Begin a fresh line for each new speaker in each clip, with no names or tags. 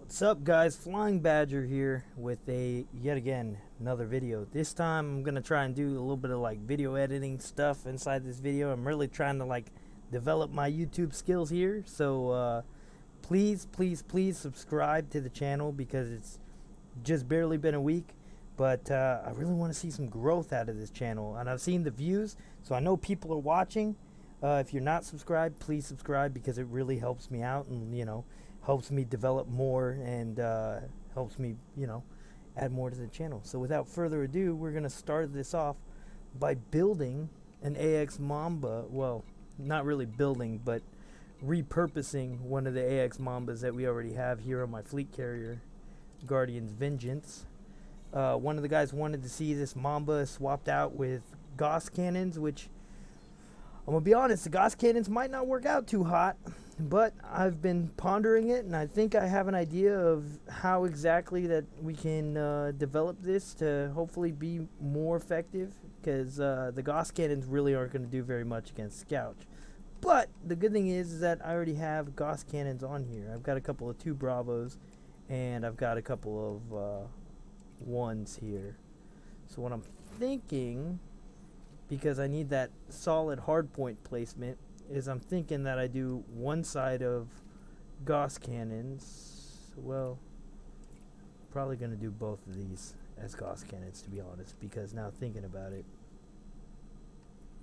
What's up, guys? Flying Badger here with yet again another video. This time I'm gonna try and do a little bit of like video editing stuff inside this video. I'm really trying to like develop my YouTube skills here. So please subscribe to the channel because it's just barely been a week. But I really want to see some growth out of this channel, and I've seen the views, so I know people are watching. If you're not subscribed, please subscribe because it really helps me out, and helps me develop more, and helps me add more to the channel. So without further ado, we're gonna start this off by building an AX Mamba. Well, not really building, but repurposing one of the AX Mambas that we already have here on my fleet carrier, Guardian's Vengeance. One of the guys wanted to see this Mamba swapped out with Gauss cannons, which I'm gonna be honest, the Gauss cannons might not work out too hot, but I've been pondering it, and I think I have an idea of how exactly that we can develop this to hopefully be more effective, because the Gauss cannons really aren't going to do very much against Scouts. But the good thing is that I already have Gauss cannons on here. I've got a couple of 2 Bravos, and I've got a couple of 1s here. So what I'm thinking, because I need that solid hardpoint placement, is I'm thinking that I do one side of Gauss cannons. Well, probably going to do both of these as Gauss cannons, to be honest, because now thinking about it.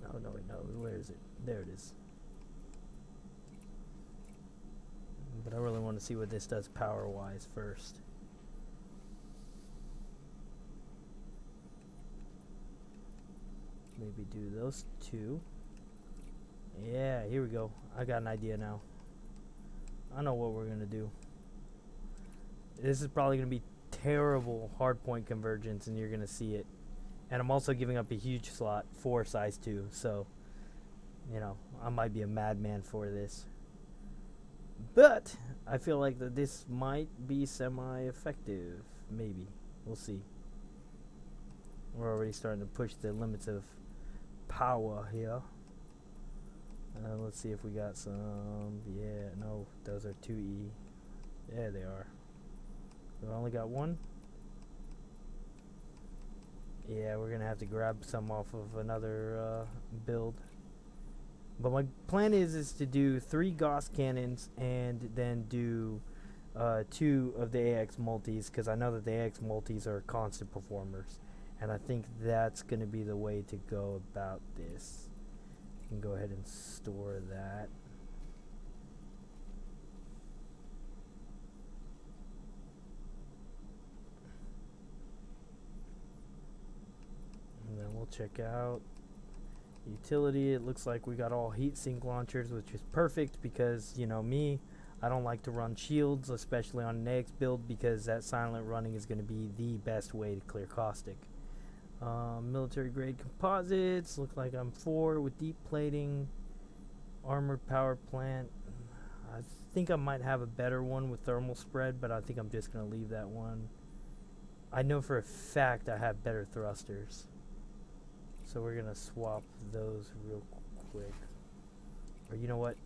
Oh, no, wait, no, where is it? There it is. But I really want to see what this does power-wise first. Maybe do those 2. Yeah, here we go. I got an idea now. I know what we're going to do. This is probably going to be terrible hardpoint convergence, and you're going to see it. And I'm also giving up a huge slot for size 2. So, I might be a madman for this. But I feel like that this might be semi-effective. Maybe. We'll see. We're already starting to push the limits of power here. Let's see if we got some. Yeah, no, those are 2E. There they are. We only got 1. Yeah, we're gonna have to grab some off of another build. But my plan is to do 3 Gauss cannons and then do 2 of the AX multis, because I know that the AX multis are constant performers, and I think that's gonna be the way to go about this. Can go ahead and store that. And then we'll check out utility. It looks like we got all heatsink launchers, which is perfect because, me, I don't like to run shields, especially on an AX build, because that silent running is going to be the best way to clear caustic. Military grade composites, look like I'm 4 with deep plating. Armored power plant, I think I might have a better one with thermal spread, but I think I'm just going to leave that one. I know for a fact I have better thrusters, so we're going to swap those real quick. Or you know what,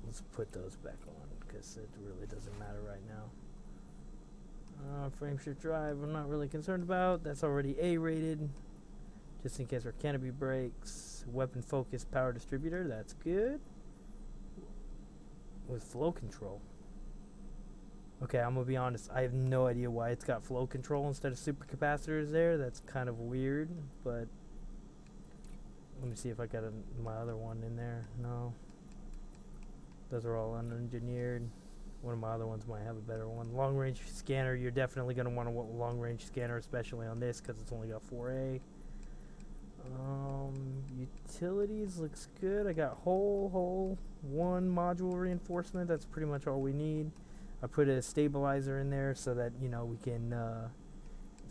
let's put those back on, because it really doesn't matter right now. Frame shift drive, I'm not really concerned about. That's already A rated, just in case our canopy breaks. Weapon focus power distributor, that's good. With flow control. Okay, I'm gonna be honest, I have no idea why it's got flow control instead of supercapacitors there. That's kind of weird, but let me see if I got my other one in there. No, those are all unengineered. One of my other ones might have a better one. Long range scanner, you're definitely going to want a long range scanner, especially on this because it's only got 4A. Utilities looks good. I got whole 1 module reinforcement. That's pretty much all we need. I put a stabilizer in there so that we can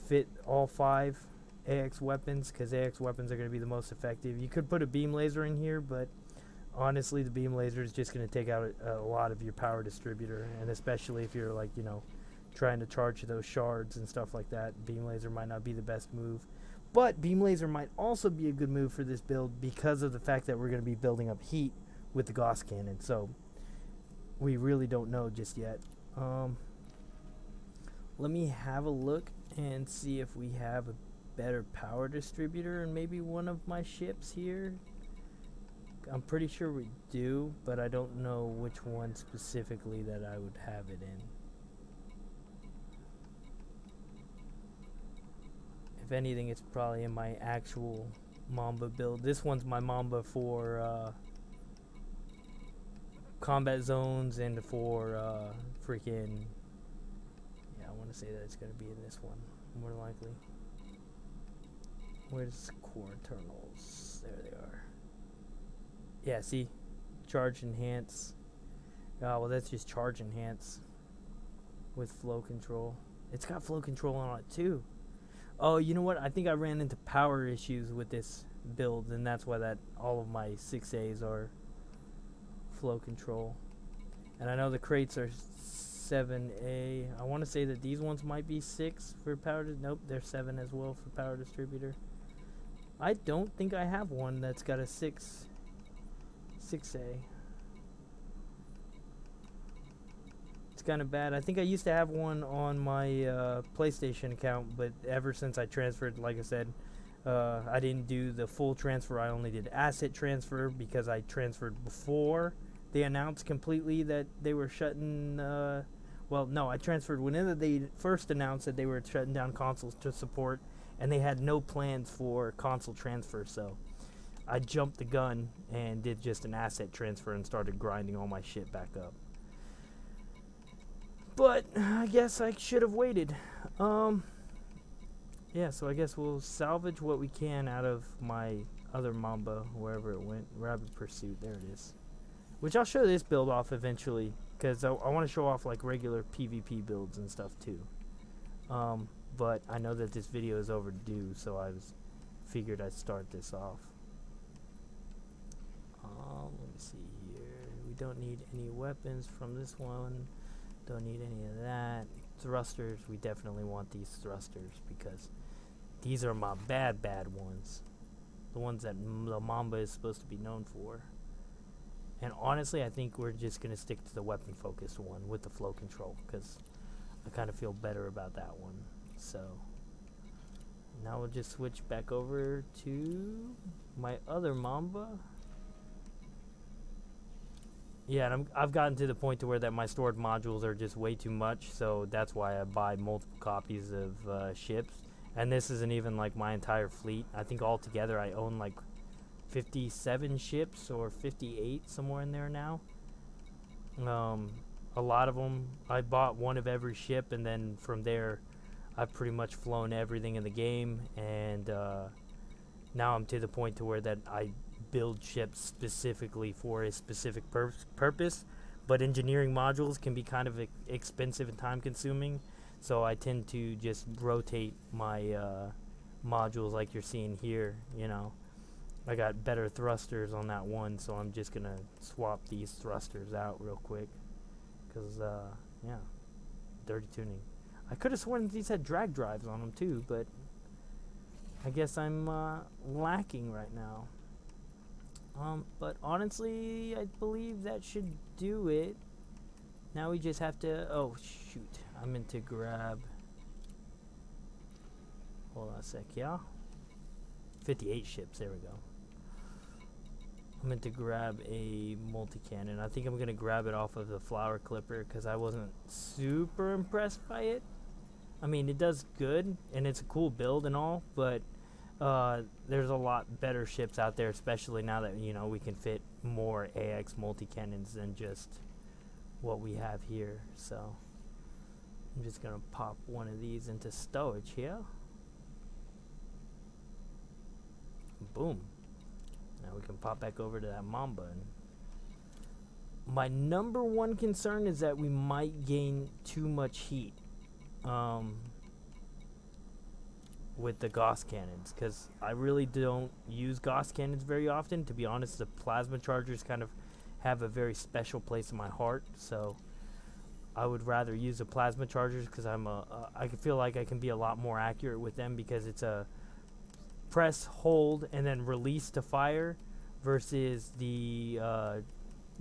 fit all 5 AX weapons, because AX weapons are going to be the most effective. You could put a beam laser in here, but honestly, the beam laser is just going to take out a lot of your power distributor, and especially if you're like, trying to charge those shards and stuff like that, beam laser might not be the best move. But beam laser might also be a good move for this build because of the fact that we're going to be building up heat with the Gauss cannon. So we really don't know just yet. Let me have a look and see if we have a better power distributor in maybe one of my ships here. I'm pretty sure we do, but I don't know which one specifically that I would have it in. If anything, it's probably in my actual Mamba build. This one's my Mamba for combat zones and for freaking, yeah, I want to say that it's going to be in this one more likely. Where's core internals? There they are. Yeah, see, charge enhance. Oh, well, that's just charge enhance with flow control. It's got flow control on it too. Oh, you know what? I think I ran into power issues with this build, and that's why that all of my 6As are flow control. And I know the crates are 7A. I want to say that these ones might be 6 for power. Nope, they're 7 as well for power distributor. I don't think I have one that's got a 6A. It's kind of bad. I think I used to have one on my PlayStation account, but ever since I transferred, like I said, I didn't do the full transfer. I only did asset transfer because I transferred before they announced completely that they were shutting. Well, no, I transferred whenever they first announced that they were shutting down consoles to support, and they had no plans for console transfer. So I jumped the gun and did just an asset transfer and started grinding all my shit back up. But I guess I should have waited. Yeah, so I guess we'll salvage what we can out of my other Mamba, wherever it went. Rapid Pursuit, there it is. Which I'll show this build off eventually, because I want to show off like regular PvP builds and stuff too. But I know that this video is overdue, so I figured I'd start this off. Let me see here. We don't need any weapons from this one. Don't need any of that. Thrusters, we definitely want these thrusters because these are my bad ones. The ones that the Mamba is supposed to be known for. And honestly, I think we're just going to stick to the weapon focused one with the flow control because I kind of feel better about that one. So now we'll just switch back over to my other Mamba. Yeah, and I've gotten to the point to where that my stored modules are just way too much, so that's why I buy multiple copies of ships. And this isn't even like my entire fleet. I think altogether I own like 57 ships or 58, somewhere in there now. A lot of them, I bought one of every ship, and then from there I've pretty much flown everything in the game, and now I'm to the point to where that I build ships specifically for a specific purpose, but engineering modules can be kind of expensive and time consuming, so I tend to just rotate my modules like you're seeing here. You know, I got better thrusters on that one, so I'm just gonna swap these thrusters out real quick because yeah, dirty tuning. I could have sworn these had drag drives on them too, but I guess I'm lacking right now. But honestly, I believe that should do it. Now we just have to, oh shoot, I meant to grab, hold on a sec, yeah? 58 ships, there we go. I meant to grab a multi-cannon. I think I'm going to grab it off of the flower clipper because I wasn't super impressed by it. I mean, it does good, and it's a cool build and all, but there's a lot better ships out there, especially now that, you know, we can fit more AX multi-cannons than just what we have here. So I'm just going to pop one of these into stowage here. Boom. Now we can pop back over to that Mamba. And my number one concern is that we might gain too much heat with the Gauss cannons, because I really don't use Gauss cannons very often. To be honest, the plasma chargers kind of have a very special place in my heart, so I would rather use the plasma chargers because I feel like I can be a lot more accurate with them because it's a press, hold, and then release to fire, versus the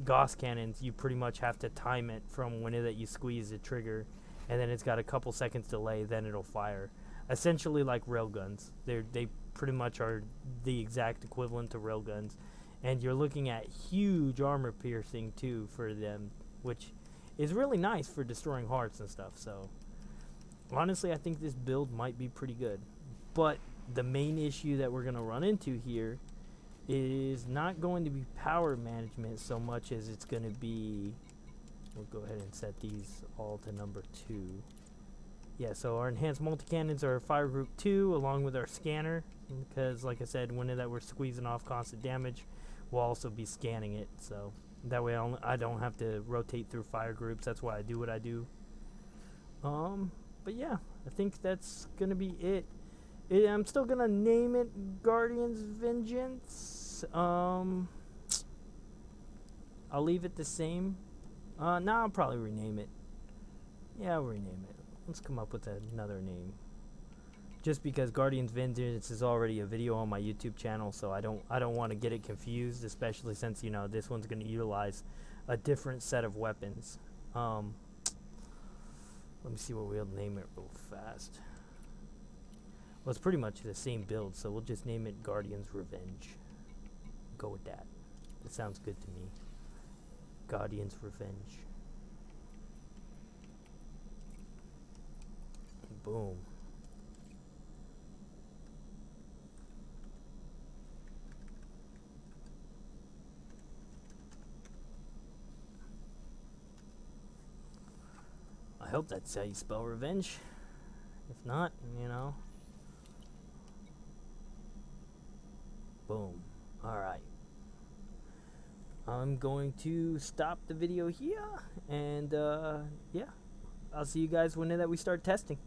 Gauss cannons. You pretty much have to time it from when that you squeeze the trigger, and then it's got a couple seconds delay, then it'll fire. Essentially like railguns. They pretty much are the exact equivalent to railguns, and you're looking at huge armor piercing too for them, which is really nice for destroying hearts and stuff. So honestly, I think this build might be pretty good. But the main issue that we're going to run into here is not going to be power management so much as it's going to be, we'll go ahead and set these all to number 2. Yeah, so our enhanced multi-cannons are fire group 2 along with our scanner, because like I said, when that we're squeezing off constant damage, we'll also be scanning it, so that way I don't have to rotate through fire groups. That's why I do what I do. But yeah, I think that's gonna be it. I'm still gonna name it Guardian's Vengeance. I'll leave it the same. No, I'll probably rename it. Yeah, I'll rename it. Let's come up with another name. Just because Guardian's Vengeance is already a video on my YouTube channel, so I don't want to get it confused, especially since, you know, this one's going to utilize a different set of weapons. Let me see what we'll name it real fast. Well, it's pretty much the same build, so we'll just name it Guardian's Revenge. Go with that. That sounds good to me. Guardian's Revenge. Boom. I hope that's how you spell revenge. If not, you know. Boom. Alright. I'm going to stop the video here, and yeah, I'll see you guys when we start testing.